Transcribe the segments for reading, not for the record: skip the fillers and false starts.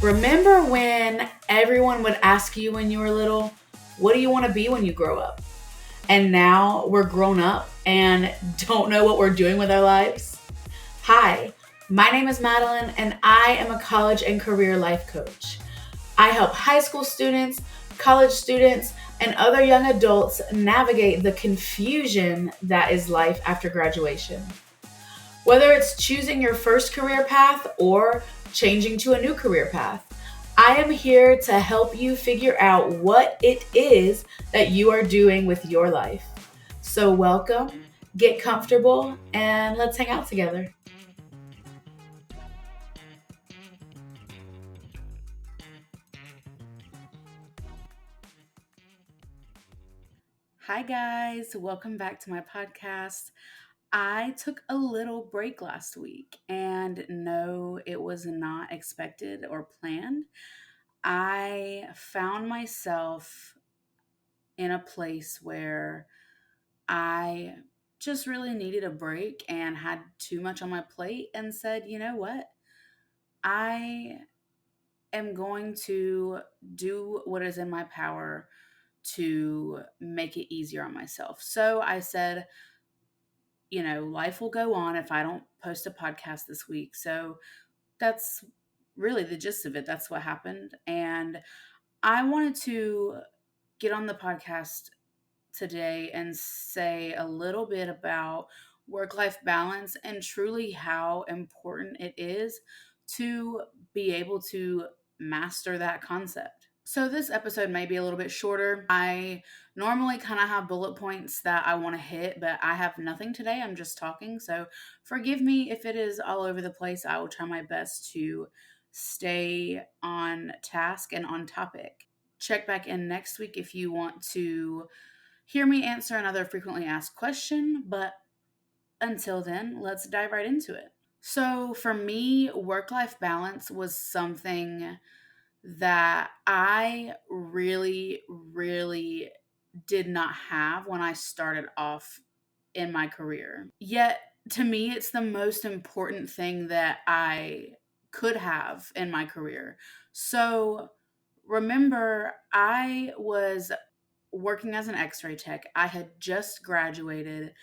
Remember when everyone would ask you when you were little, what do you want to be when you grow up? And now we're grown up and don't know what we're doing with our lives? Hi, my name is Madeline and I am a college and career life coach. I help high school students, college students, and other young adults navigate the confusion that is life after graduation. Whether it's choosing your first career path or changing to a new career path, I am here to help you figure out what it is that you are doing with your life. So, welcome, get comfortable, and let's hang out together. Hi, guys, welcome back to my podcast. I took a little break last week, and no, it was not expected or planned. I found myself in a place where I just really needed a break and had too much on my plate and said, you know what? I am going to do what is in my power to make it easier on myself. So I said, life will go on if I don't post a podcast this week. So that's really the gist of it. That's what happened. And I wanted to get on the podcast today and say a little bit about work life balance and truly how important it is to be able to master that concept. So, this episode may be a little bit shorter. I normally kind of have bullet points that I want to hit, but I have nothing today. I'm just talking. So, forgive me if it is all over the place. I will try my best to stay on task and on topic. Check back in next week if you want to hear me answer another frequently asked question, but until then, let's dive right into it. So, for me, work life balance was something that I really did not have when I started off in my career. Yet, to me, it's the most important thing that I could have in my career. So, remember, I was working as an x-ray tech. I had just graduated.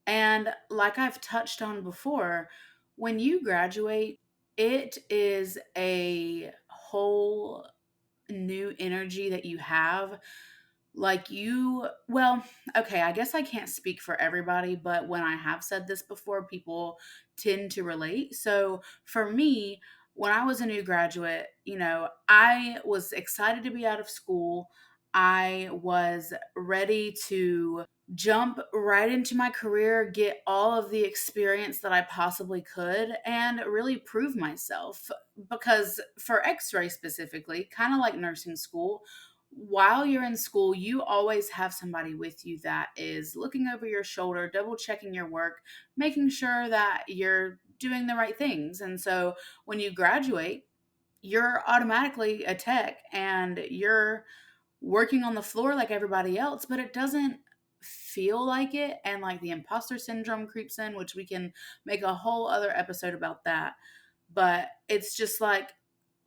And like I've touched on before, when you graduate, it is a whole new energy that you have. Well, okay, I guess I can't speak for everybody, but when I have said this before, people tend to relate. So for me, when I was a new graduate, I was excited to be out of school. I was ready to jump right into my career, get all of the experience that I possibly could, and really prove myself. Because for x ray specifically, kind of like nursing school, while you're in school, you always have somebody with you that is looking over your shoulder, double checking your work, making sure that you're doing the right things. And so when you graduate, you're automatically a tech and you're working on the floor like everybody else, but it doesn't feel like it. And like the imposter syndrome creeps in, which we can make a whole other episode about that. But it's just like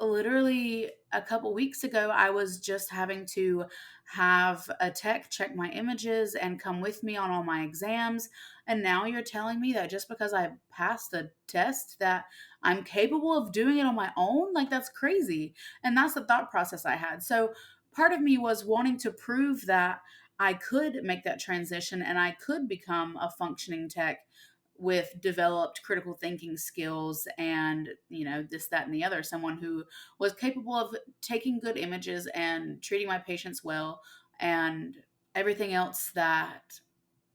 literally a couple weeks ago, I was just having to have a tech check my images and come with me on all my exams. And now you're telling me that just because I passed the test that I'm capable of doing it on my own? Like, that's crazy. And that's the thought process I had. So part of me was wanting to prove that I could make that transition and I could become a functioning tech with developed critical thinking skills and, this, that, and the other. Someone who was capable of taking good images and treating my patients well and everything else that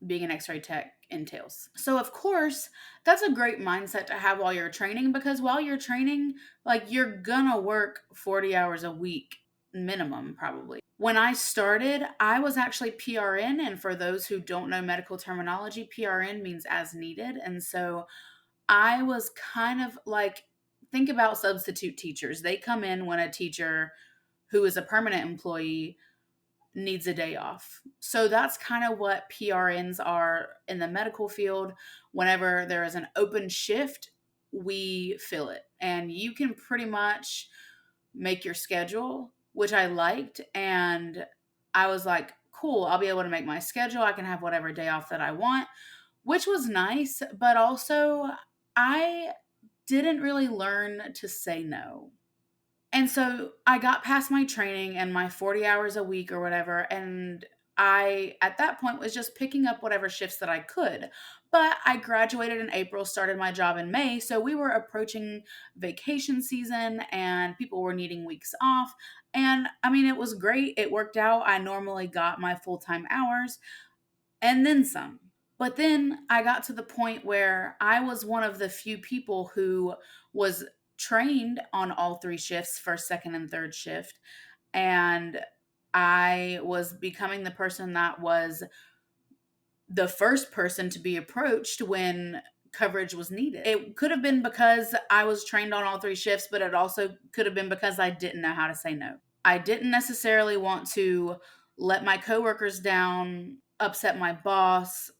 being an x ray tech entails. So, of course, that's a great mindset to have while you're training, because while you're training, like, you're gonna work 40 hours a week minimum, probably. When I started, I was actually PRN. And for those who don't know medical terminology, PRN means as needed. And so I was kind of like, think about substitute teachers. They come in when a teacher who is a permanent employee needs a day off. So that's kind of what PRNs are in the medical field. Whenever there is an open shift, we fill it. And you can pretty much make your schedule, which I liked. And I was like, cool, I'll be able to make my schedule. I can have whatever day off that I want, which was nice. But also, I didn't really learn to say no. And so I got past my training and my 40 hours a week or whatever. And I, at that point, was just picking up whatever shifts that I could. But I graduated in April, started my job in May. So we were approaching vacation season and people were needing weeks off. And I mean, it was great. It worked out. I normally got my full time hours and then some. But then I got to the point where I was one of the few people who was trained on all three shifts, first, second, and third shift. And I was becoming the person that was the first person to be approached when coverage was needed. It could have been because I was trained on all three shifts, but it also could have been because I didn't know how to say no. I didn't necessarily want to let my coworkers down, upset my boss.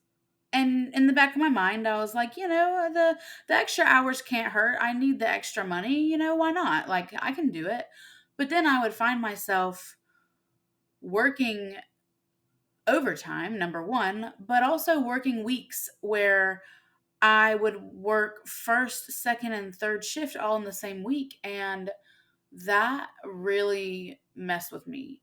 And in the back of my mind, I was like, the extra hours can't hurt. I need the extra money, why not? Like I can do it. But then I would find myself working overtime, number 1, but also working weeks where I would work first, second, and third shift all in the same week. And that really messed with me.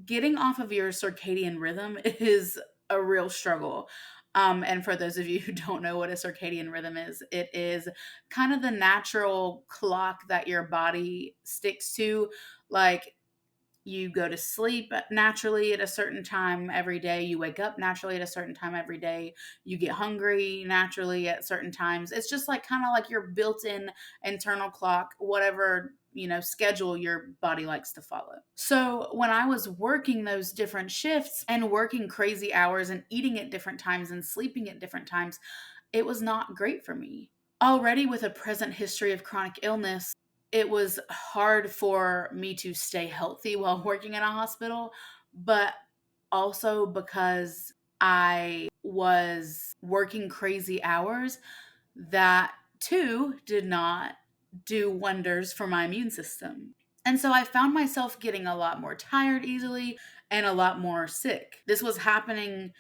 Getting off of your circadian rhythm is a real struggle. And for those of you who don't know what a circadian rhythm is, it is kind of the natural clock that your body sticks to. Like you go to sleep naturally at a certain time every day. You wake up naturally at a certain time every day. You get hungry naturally at certain times. It's just like kind of like your built in internal clock, whatever, schedule your body likes to follow. So when I was working those different shifts and working crazy hours and eating at different times and sleeping at different times, it was not great for me. Already with a present history of chronic illness, it was hard for me to stay healthy while working in a hospital, but also because I was working crazy hours, that too did not do wonders for my immune system. And so I found myself getting a lot more tired easily and a lot more sick. This was happening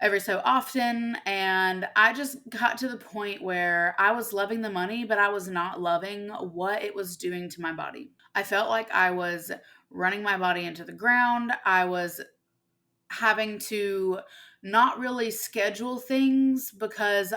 every so often, and I just got to the point where I was loving the money, but I was not loving what it was doing to my body. I felt like I was running my body into the ground. I was having to not really schedule things because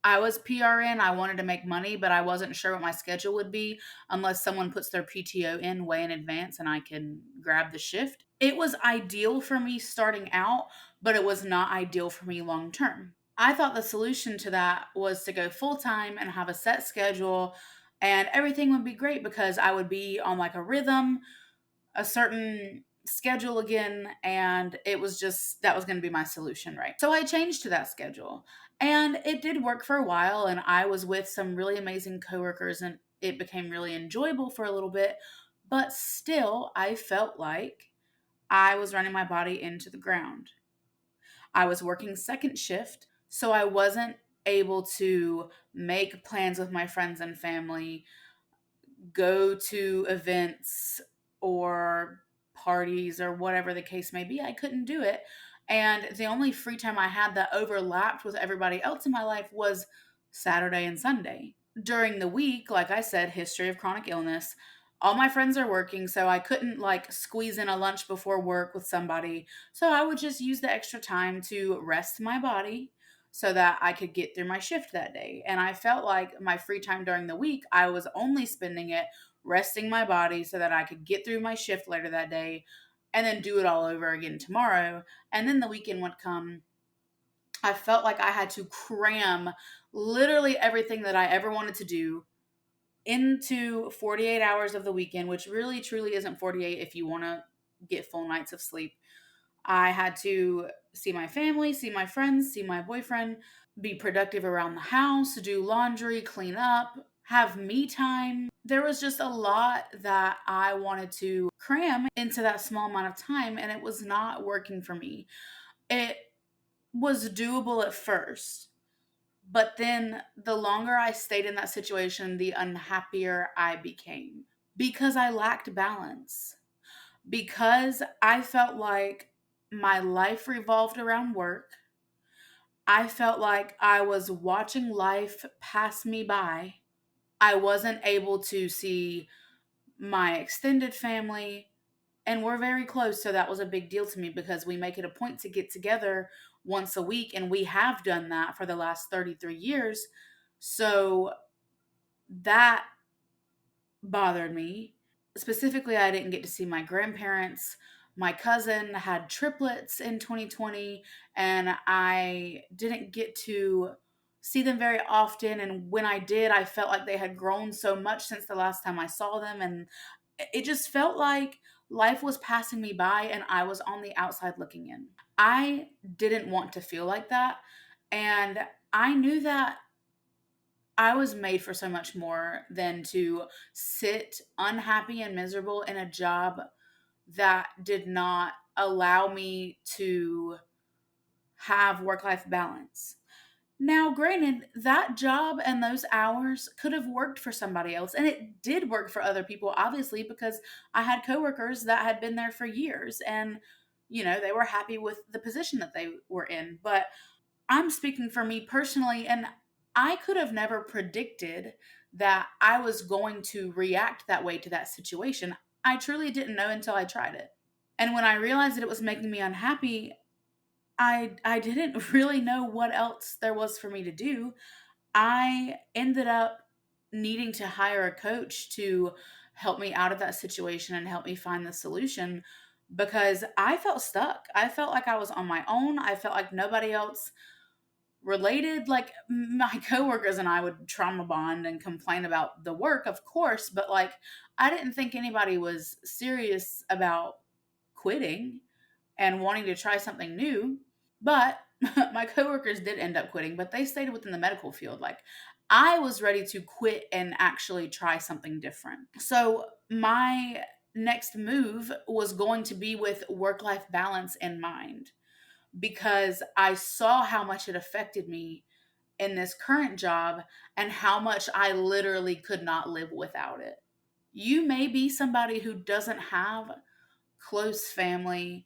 I was PRN. I wanted to make money, but I wasn't sure what my schedule would be unless someone puts their PTO in way in advance and I can grab the shift. It was ideal for me starting out, but it was not ideal for me long term. I thought the solution to that was to go full time and have a set schedule, and everything would be great because I would be on like a rhythm, a certain schedule again, and it was just that was going to be my solution, right? So I changed to that schedule, and it did work for a while, and I was with some really amazing coworkers, and it became really enjoyable for a little bit, but still I felt like I was running my body into the ground. I was working second shift, so I wasn't able to make plans with my friends and family, go to events or parties or whatever the case may be. I couldn't do it. And the only free time I had that overlapped with everybody else in my life was Saturday and Sunday. During the week, like I said, history of chronic illness, all my friends are working, so I couldn't like squeeze in a lunch before work with somebody. So I would just use the extra time to rest my body so that I could get through my shift that day. And I felt like my free time during the week, I was only spending it resting my body so that I could get through my shift later that day and then do it all over again tomorrow. And then the weekend would come. I felt like I had to cram literally everything that I ever wanted to do into 48 hours of the weekend, which really truly isn't 48 if you want to get full nights of sleep. I had to see my family, see my friends, see my boyfriend, be productive around the house, do laundry, clean up, have me time. There was just a lot that I wanted to cram into that small amount of time, and it was not working for me. It was doable at first, but then the longer I stayed in that situation, the unhappier I became. because I lacked balance, because I felt like my life revolved around work. I felt like I was watching life pass me by. I wasn't able to see my extended family, and we're very close, so that was a big deal to me because we make it a point to get together once a week, and we have done that for the last 33 years. So that bothered me. Specifically, I didn't get to see my grandparents. My cousin had triplets in 2020, and I didn't get to see them very often. And when I did, I felt like they had grown so much since the last time I saw them. And it just felt like life was passing me by and I was on the outside looking in. I didn't want to feel like that. And I knew that I was made for so much more than to sit unhappy and miserable in a job that did not allow me to have work life balance. Now, granted, that job and those hours could have worked for somebody else, and it did work for other people, obviously, because I had coworkers that had been there for years and, they were happy with the position that they were in. But I'm speaking for me personally, and I could have never predicted that I was going to react that way to that situation. I truly didn't know until I tried it. And when I realized that it was making me unhappy, I didn't really know what else there was for me to do. I ended up needing to hire a coach to help me out of that situation and help me find the solution because I felt stuck. I felt like I was on my own. I felt like nobody else related. Like my coworkers and I would trauma bond and complain about the work, of course, but like I didn't think anybody was serious about quitting and wanting to try something new. But my coworkers did end up quitting, but they stayed within the medical field. Like I was ready to quit and actually try something different. So my next move was going to be with work life balance in mind because I saw how much it affected me in this current job and how much I literally could not live without it. You may be somebody who doesn't have close family,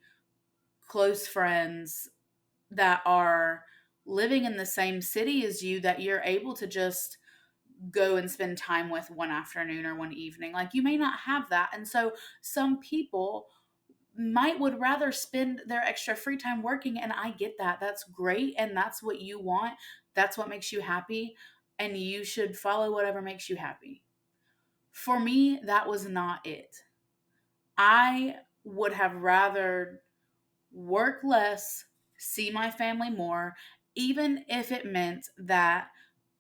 close friends that are living in the same city as you that you're able to just go and spend time with one afternoon or one evening. Like you may not have that. And so some people might would rather spend their extra free time working, and I get that. That's great and that's what you want. That's what makes you happy, and you should follow whatever makes you happy. For me, that was not it. I would have rather work less, see my family more, even if it meant that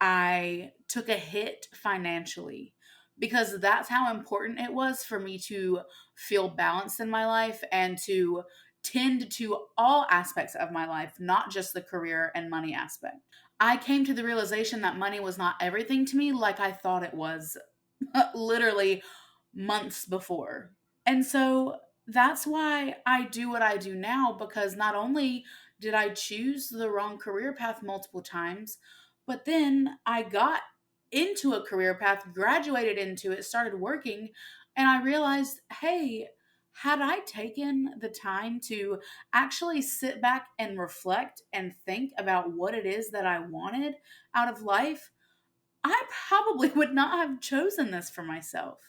I took a hit financially, because that's how important it was for me to feel balanced in my life and to tend to all aspects of my life, not just the career and money aspect. I came to the realization that money was not everything to me like I thought it was literally months before. And so that's why I do what I do now, because not only did I choose the wrong career path multiple times, but then I got into a career path, graduated into it, started working, and I realized, hey, had I taken the time to actually sit back and reflect and think about what it is that I wanted out of life, I probably would not have chosen this for myself.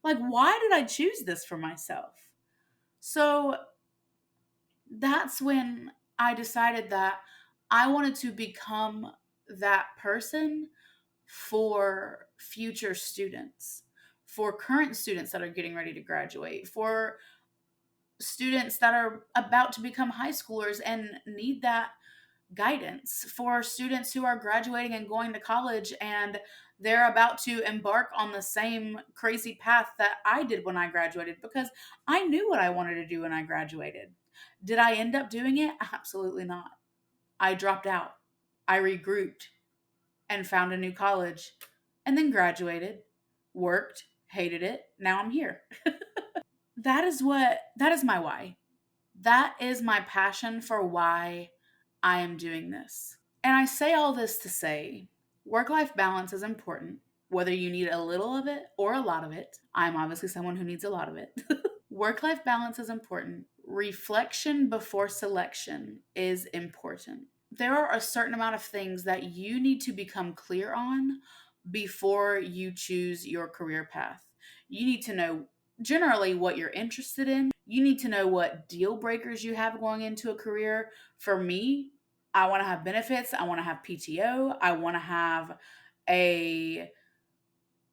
Like, why did I choose this for myself? So that's when I decided that I wanted to become that person for future students, for current students that are getting ready to graduate, for students that are about to become high schoolers and need that guidance, for students who are graduating and going to college and they're about to embark on the same crazy path that I did when I graduated, because I knew what I wanted to do when I graduated. Did I end up doing it? Absolutely not. I dropped out. I regrouped and found a new college and then graduated, worked, hated it. Now I'm here. That is my why. That is my passion for why I am doing this. And I say all this to say work life balance is important. whether you need a little of it or a lot of it. I'm obviously someone who needs a lot of it. Work life balance is important. Reflection before selection is important. There are a certain amount of things that you need to become clear on before you choose your career path. You need to know generally what you're interested in. You need to know what deal breakers you have going into a career. For me, I want to have benefits, I want to have PTO, I want to have a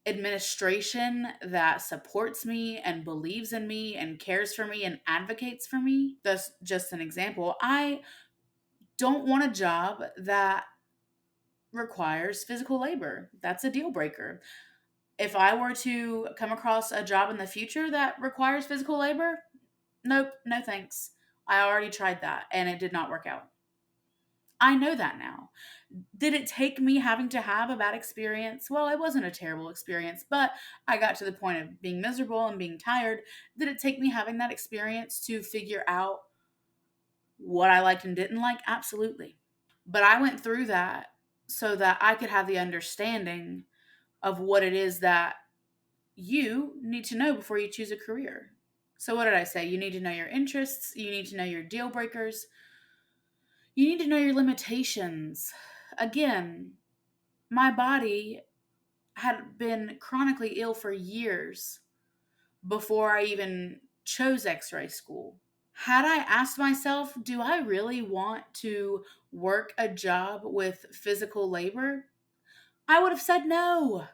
administration that supports me and believes in me and cares for me and advocates for me. That's just an example. I don't want a job that requires physical labor. That's a deal breaker. If I were to come across a job in the future that requires physical labor, nope, no thanks. I already tried that and it did not work out. I know that now. Did it take me having to have a bad experience? Well, it wasn't a terrible experience, but I got to the point of being miserable and being tired. Did it take me having that experience to figure out what I liked and didn't like? Absolutely. But I went through that so that I could have the understanding of what it is that you need to know before you choose a career. So, what did I say? You need to know your interests, you need to know your deal breakers, you need to know your limitations. Again, my body had been chronically ill for years before I even chose x ray school. Had I asked myself, do I really want to work a job with physical labor? I would have said no.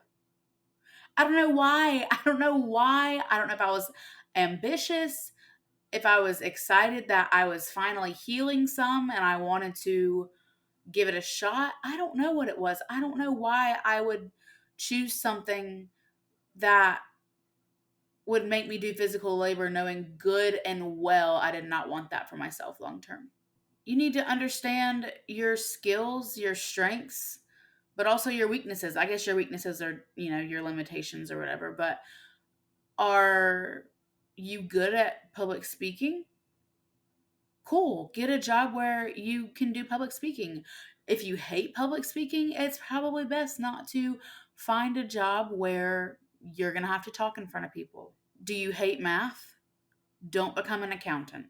I don't know why. I don't know why. I don't know if I was ambitious, if I was excited that I was finally healing some and I wanted to give it a shot. I don't know what it was. I don't know why I would choose something that would make me do physical labor knowing good and well I did not want that for myself long term. You need to understand your skills, your strengths, but also your weaknesses. I guess your weaknesses are, your limitations or whatever, but are you good at public speaking? Cool. Get a job where you can do public speaking. If you hate public speaking, it's probably best not to find a job where you're going to have to talk in front of people. Do you hate math? Don't become an accountant.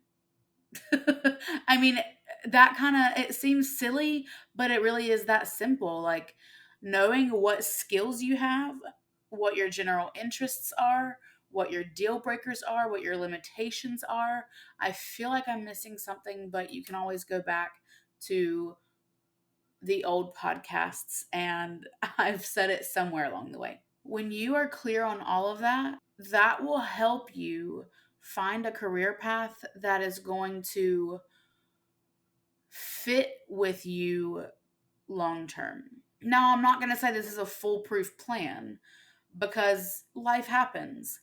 I mean, that kind of it seems silly, but it really is that simple. Like knowing what skills you have, what your general interests are, what your deal breakers are, what your limitations are. I feel like I'm missing something, but you can always go back to the old podcasts and I've said it somewhere along the way. When you are clear on all of that, that will help you find a career path that is going to fit with you long term. Now, I'm not going to say this is a foolproof plan because life happens.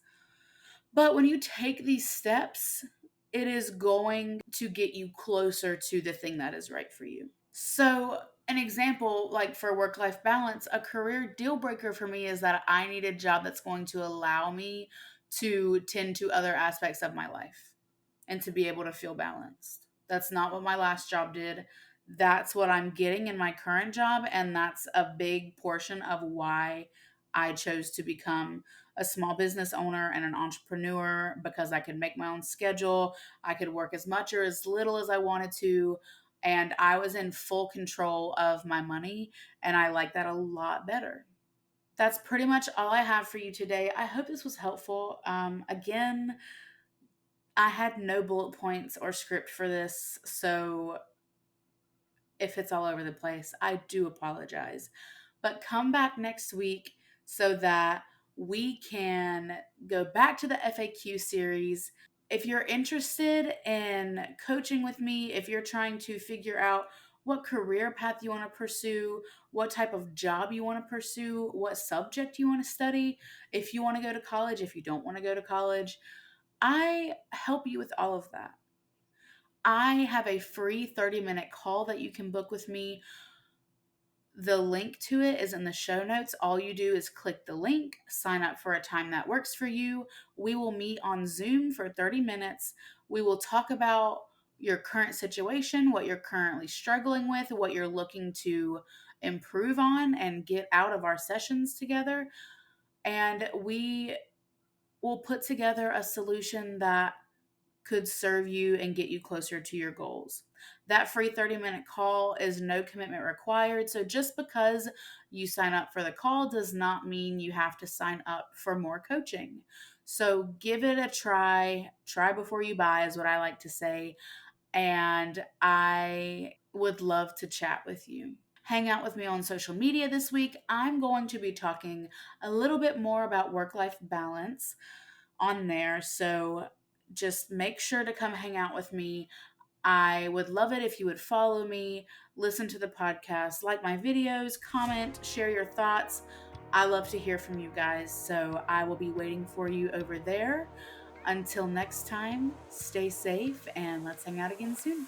But when you take these steps, it is going to get you closer to the thing that is right for you. So, an example, like for work life balance, a career deal breaker for me is that I need a job that's going to allow me to tend to other aspects of my life and to be able to feel balanced. That's not what my last job did. That's what I'm getting in my current job. And that's a big portion of why I chose to become a small business owner and an entrepreneur because I could make my own schedule. I could work as much or as little as I wanted to. And I was in full control of my money. And I like that a lot better. That's pretty much all I have for you today. I hope this was helpful. Again, I had no bullet points or script for this, so if it's all over the place, I do apologize. But come back next week so that we can go back to the FAQ series. If you're interested in coaching with me, if you're trying to figure out what career path you want to pursue, what type of job you want to pursue, what subject you want to study, if you want to go to college, if you don't want to go to college, I help you with all of that. I have a free 30-minute call that you can book with me. The link to it is in the show notes. All you do is click the link, sign up for a time that works for you. We will meet on Zoom for 30 minutes. We will talk about your current situation, what you're currently struggling with, what you're looking to improve on and get out of our sessions together. And we will put together a solution that could serve you and get you closer to your goals. That free 30-minute call is no commitment required. So just because you sign up for the call does not mean you have to sign up for more coaching. So give it a try. Try before you buy, is what I like to say. And I would love to chat with you. Hang out with me on social media this week. I'm going to be talking a little bit more about work life balance on there. So just make sure to come hang out with me. I would love it if you would follow me, listen to the podcast, like my videos, comment, share your thoughts. I love to hear from you guys. So I will be waiting for you over there. Until next time, stay safe and let's hang out again soon.